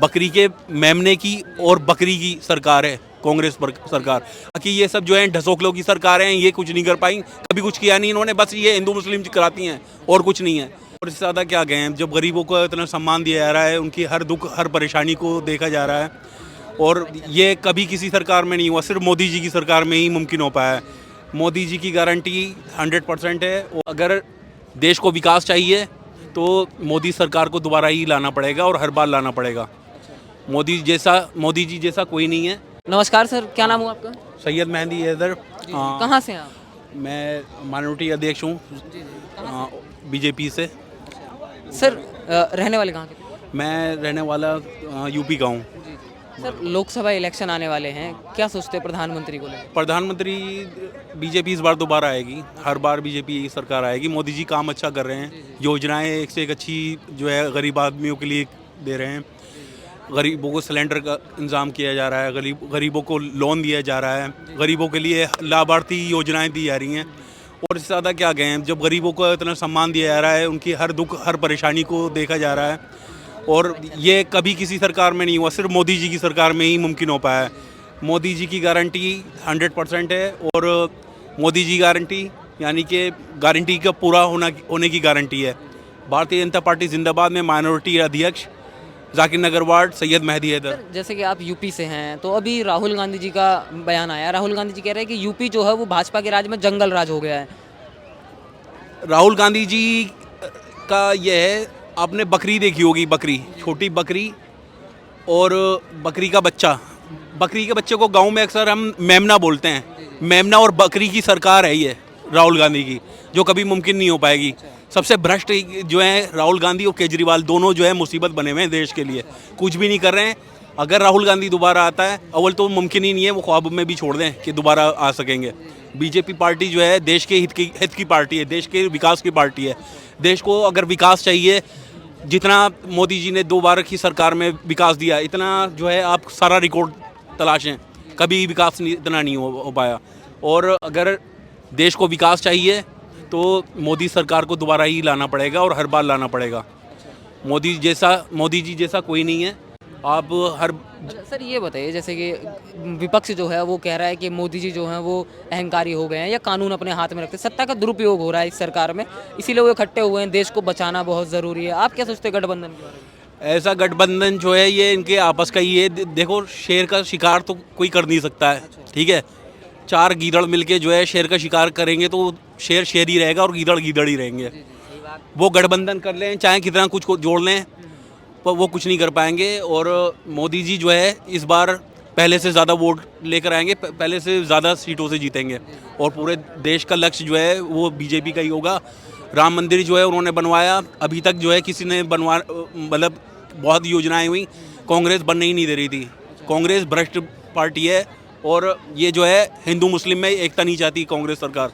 बकरी के मेमने की और बकरी की सरकार है कांग्रेस सरकार। बाकी ये सब जो है ढसोकलों की सरकार है, ये कुछ नहीं कर पाई, कभी कुछ किया नहीं इन्होंने, बस ये हिंदू मुस्लिम कराती हैं और कुछ नहीं है। और इससे ज़्यादा क्या कहें, जब गरीबों को इतना सम्मान दिया जा रहा है, उनकी हर दुख हर परेशानी को देखा जा रहा है, और ये कभी किसी सरकार में नहीं हुआ, सिर्फ मोदी जी की सरकार में ही मुमकिन हो पाया है। मोदी जी की गारंटी 100% है। और अगर देश को विकास चाहिए तो मोदी सरकार को दोबारा ही लाना पड़ेगा और हर बार लाना पड़ेगा। मोदी जी जैसा कोई नहीं है। नमस्कार सर, क्या नाम हुआ आपका? सैयद मेहंदी हैदर। कहाँ से हैं आप? मैं माइनॉरिटी अध्यक्ष हूँ बीजेपी से। सर रहने वाले कहाँ के? मैं रहने वाला यूपी का हूँ। सर लोकसभा इलेक्शन आने वाले हैं, क्या सोचते हैं प्रधानमंत्री को लेकर? प्रधानमंत्री बीजेपी इस बार दोबारा आएगी, हर बार बीजेपी सरकार आएगी। मोदी जी काम अच्छा कर रहे हैं, योजनाएं एक से एक अच्छी जो है गरीब आदमियों के लिए दे रहे हैं। गरीबों को सिलेंडर का इंतज़ाम किया जा रहा है, गरीबों को लोन दिया जा रहा है, गरीबों के लिए लाभार्थी योजनाएं दी जा रही हैं। और इससे ज़्यादा क्या कहें, जब गरीबों को इतना सम्मान दिया जा रहा है, उनकी हर दुख हर परेशानी को देखा जा रहा है, और ये कभी किसी सरकार में नहीं हुआ, सिर्फ मोदी जी की सरकार में ही मुमकिन हो पाया है। मोदी जी की गारंटी 100% है, और मोदी जी गारंटी यानी कि गारंटी का पूरा होने की गारंटी है। भारतीय जनता पार्टी जिंदाबाद में माइनॉरिटी अध्यक्ष जाकिर नगर वार्ड सैयद मेहदी हैदर। जैसे कि आप यूपी से हैं, तो अभी राहुल गांधी जी का बयान आया। राहुल गांधी जी कह रहे हैं कि यूपी जो है वो भाजपा के राज में जंगल राज हो गया है। राहुल गांधी जी का यह है, आपने बकरी देखी होगी, बकरी, छोटी बकरी और बकरी का बच्चा। बकरी के बच्चे को गांव में अक्सर हम मेमना बोलते हैं। मेमना और बकरी की सरकार है ये राहुल गांधी की, जो कभी मुमकिन नहीं हो पाएगी। सबसे भ्रष्ट जो है राहुल गांधी और केजरीवाल, दोनों जो है मुसीबत बने हुए हैं देश के लिए, कुछ भी नहीं कर रहे हैं। अगर राहुल गांधी दोबारा आता है, अव्वल तो मुमकिन ही नहीं है, वो ख्वाब में भी छोड़ दें कि दोबारा आ सकेंगे। बीजेपी पार्टी जो है देश के हित की पार्टी है, देश के विकास की पार्टी है। देश को अगर विकास चाहिए, जितना मोदी जी ने 2 बार की सरकार में विकास दिया, इतना जो है आप सारा रिकॉर्ड तलाशें, कभी विकास इतना नहीं हो पाया। और अगर देश को विकास चाहिए तो मोदी सरकार को दोबारा ही लाना पड़ेगा और हर बार लाना पड़ेगा। मोदी जी जैसा कोई नहीं है। आप हर सर ये बताइए, जैसे कि विपक्ष जो है वो कह रहा है कि मोदी जी जो हैं वो अहंकारी हो गए हैं या कानून अपने हाथ में रखते हैं, सत्ता का दुरुपयोग हो रहा है इस सरकार में, इसीलिए वो इकट्ठे हुए हैं, देश को बचाना बहुत ज़रूरी है। आप क्या सोचते हैं गठबंधन के बारे में? ऐसा गठबंधन जो है ये इनके आपस का ही है। देखो, शेर का शिकार तो कोई कर नहीं सकता है, ठीक है। 4 गीदड़ मिलके जो है शेर का शिकार करेंगे तो शेर शेर ही रहेगा और गीदड़ गीदड़ ही रहेंगे। वो गठबंधन कर लें, चाहे कितना कुछ को जोड़ लें, पर वो कुछ नहीं कर पाएंगे। और मोदी जी जो है इस बार पहले से ज़्यादा वोट लेकर आएंगे, पहले से ज़्यादा सीटों से जीतेंगे, और पूरे देश का लक्ष्य जो है वो बीजेपी का ही होगा। राम मंदिर जो है उन्होंने बनवाया, अभी तक जो है किसी ने मतलब बहुत योजनाएं हुई, कांग्रेस बनने ही नहीं दे रही थी। कांग्रेस भ्रष्ट पार्टी है, और ये जो है हिंदू मुस्लिम में एकता नहीं चाहती कांग्रेस सरकार।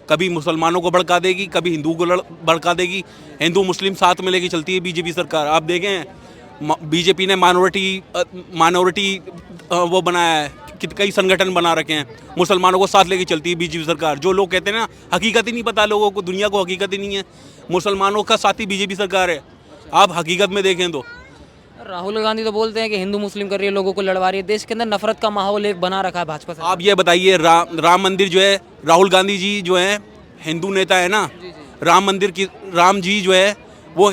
कभी मुसलमानों को भड़का देगी, कभी हिंदू को भड़का देगी। हिंदू मुस्लिम साथ में लेके चलती है बीजेपी सरकार। आप देखें, बीजेपी ने माइनॉरिटी वो बनाया है, कई संगठन बना रखे हैं, मुसलमानों को साथ लेके चलती है बीजेपी सरकार। जो लोग कहते हैं ना, हकीकत ही नहीं पता लोगों को, दुनिया को हकीकत ही नहीं है, मुसलमानों का साथी बीजेपी सरकार है। आप हकीकत में देखें तो राहुल गांधी तो बोलते हैं कि हिंदू मुस्लिम कर रही है, लोगों को लड़वा रही है, देश के अंदर नफरत का माहौल एक बना रखा है भाजपा से। आप ये बताइए, राम मंदिर जो है, राहुल गांधी जी जो है हिंदू नेता है ना, राम जी जो है वो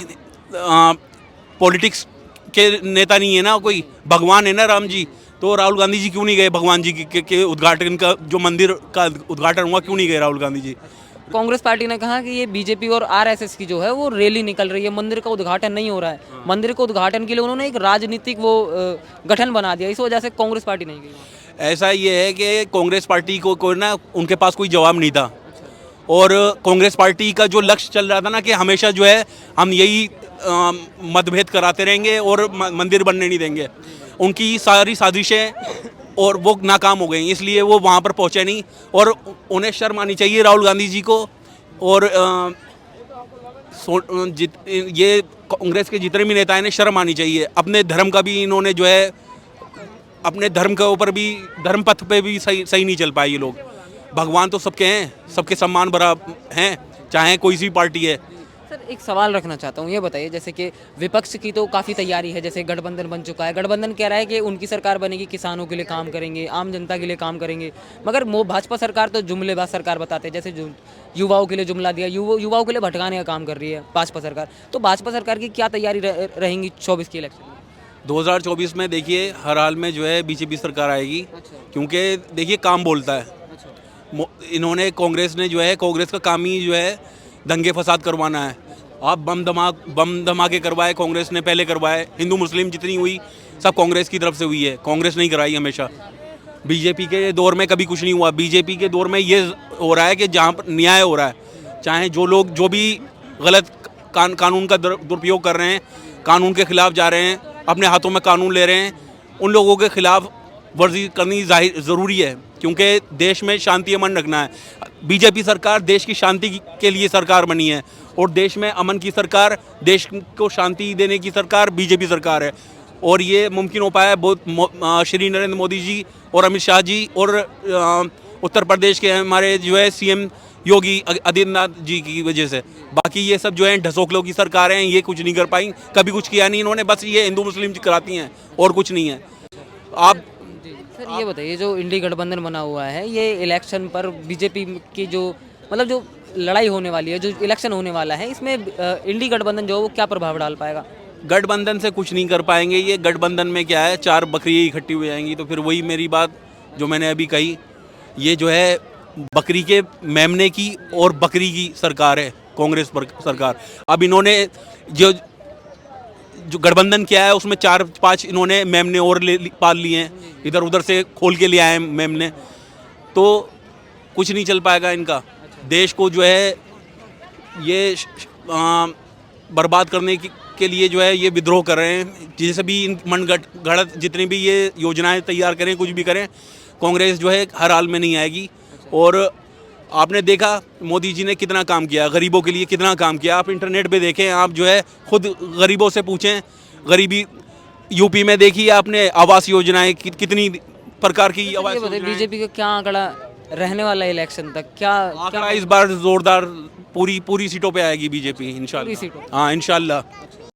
पॉलिटिक्स के नेता नहीं है ना, कोई भगवान है ना राम जी। तो राहुल गांधी जी क्यों नहीं गए भगवान जी के उद्घाटन का, जो मंदिर का उद्घाटन हुआ, क्यों नहीं गए राहुल गांधी जी? कांग्रेस पार्टी ने कहा कि ये बीजेपी और आरएसएस की जो है वो रैली निकल रही है, मंदिर का उद्घाटन नहीं हो रहा है। मंदिर के उद्घाटन के लिए उन्होंने एक राजनीतिक वो गठन बना दिया, इस वजह से कांग्रेस पार्टी नहीं गई। ऐसा ये है कि कांग्रेस पार्टी को ना, उनके पास कोई जवाब नहीं था, और कांग्रेस पार्टी का जो लक्ष्य चल रहा था ना कि हमेशा जो है हम यही मतभेद कराते रहेंगे और मंदिर बनने नहीं देंगे, उनकी सारी साजिशें और वो नाकाम हो गई, इसलिए वो वहाँ पर पहुँचे नहीं। और उन्हें शर्म आनी चाहिए राहुल गांधी जी को। और ये कांग्रेस के जितने भी नेता हैं, शर्म आनी चाहिए। अपने धर्म का भी इन्होंने जो है, अपने धर्म के ऊपर भी, धर्म पथ पे भी सही नहीं चल पाए ये लोग। भगवान तो सबके हैं, सबके सम्मान बराबर हैं, चाहे कोई सी पार्टी है। सर एक सवाल रखना चाहता हूँ, ये बताइए जैसे कि विपक्ष की तो काफ़ी तैयारी है, जैसे गठबंधन बन चुका है, गठबंधन कह रहा है कि उनकी सरकार बनेगी, किसानों के लिए काम करेंगे, आम जनता के लिए काम करेंगे, मगर भाजपा सरकार तो जुमलेबाज सरकार बताते हैं, जैसे युवाओं के लिए जुमला दिया, युवाओं के लिए भटकाने का काम कर रही है भाजपा सरकार। तो भाजपा सरकार की क्या तैयारी रहेंगी 24 के इलेक्शन में? 2024 में देखिए हर हाल में जो है बीजेपी सरकार आएगी, क्योंकि देखिए काम बोलता है। इन्होंने कांग्रेस ने जो है, कांग्रेस का काम ही जो है दंगे फसाद करवाना है। आप बम धमाके करवाए, कांग्रेस ने पहले करवाए। हिंदू मुस्लिम जितनी हुई सब कांग्रेस की तरफ से हुई है, कांग्रेस नहीं कराई हमेशा। बीजेपी के दौर में कभी कुछ नहीं हुआ। बीजेपी के दौर में ये हो रहा है कि जहाँ पर न्याय हो रहा है, चाहे जो लोग जो भी गलत कानून का दुरुपयोग कर रहे हैं, कानून के खिलाफ जा रहे हैं, अपने हाथों में कानून ले रहे हैं, उन लोगों के खिलाफ वर्जी करनी ज़रूरी है, क्योंकि देश में शांति अमन रखना है। बीजेपी सरकार देश की शांति के लिए सरकार बनी है, और देश में अमन की सरकार, देश को शांति देने की सरकार बीजेपी सरकार है। और ये मुमकिन हो पाया है श्री नरेंद्र मोदी जी और अमित शाह जी और उत्तर प्रदेश के हमारे जो है सीएम योगी आदित्यनाथ जी की वजह से। बाकी ये सब जो है ढसोकलों की सरकार हैं, ये कुछ नहीं कर पाई, कभी कुछ किया नहीं इन्होंने, बस ये हिंदू मुस्लिम कराती हैं और कुछ नहीं है। आप सर ये बताइए, जो इंडी गठबंधन बना हुआ है, ये इलेक्शन पर बीजेपी की जो मतलब जो लड़ाई होने वाली है, जो इलेक्शन होने वाला है, इसमें इंडी गठबंधन जो है वो क्या प्रभाव डाल पाएगा? गठबंधन से कुछ नहीं कर पाएंगे। ये गठबंधन में क्या है, 4 बकरियाँ इकट्ठी हो जाएंगी, तो फिर वही मेरी बात जो मैंने अभी कही, ये जो है बकरी के मेमने की और बकरी की सरकार है कांग्रेस पर सरकार। अब इन्होंने जो गठबंधन किया है उसमें 4-5 इन्होंने मेमने और पाल लिए हैं, इधर उधर से खोल के ले आए हैं मेमने, तो कुछ नहीं चल पाएगा इनका। देश को जो है ये बर्बाद करने के लिए जो है ये विद्रोह कर रहे हैं। जैसे भी इन मनगढ़ंत जितनी भी ये योजनाएं तैयार करें, कुछ भी करें, कांग्रेस जो है हर हाल में नहीं आएगी। और आपने देखा मोदी जी ने कितना काम किया, गरीबों के लिए कितना काम किया। आप इंटरनेट पे देखें, आप जो है खुद गरीबों से पूछें, गरीबी यूपी में देखिए आपने, आवास योजनाएं कितनी प्रकार की आवास योजनाएं। बीजेपी का क्या आंकड़ा रहने वाला है इलेक्शन तक? क्या आंकड़ा इस बार जोरदार पूरी सीटों पे आएगी बीजेपी इंशाल्लाह। हाँ इंशाल्लाह।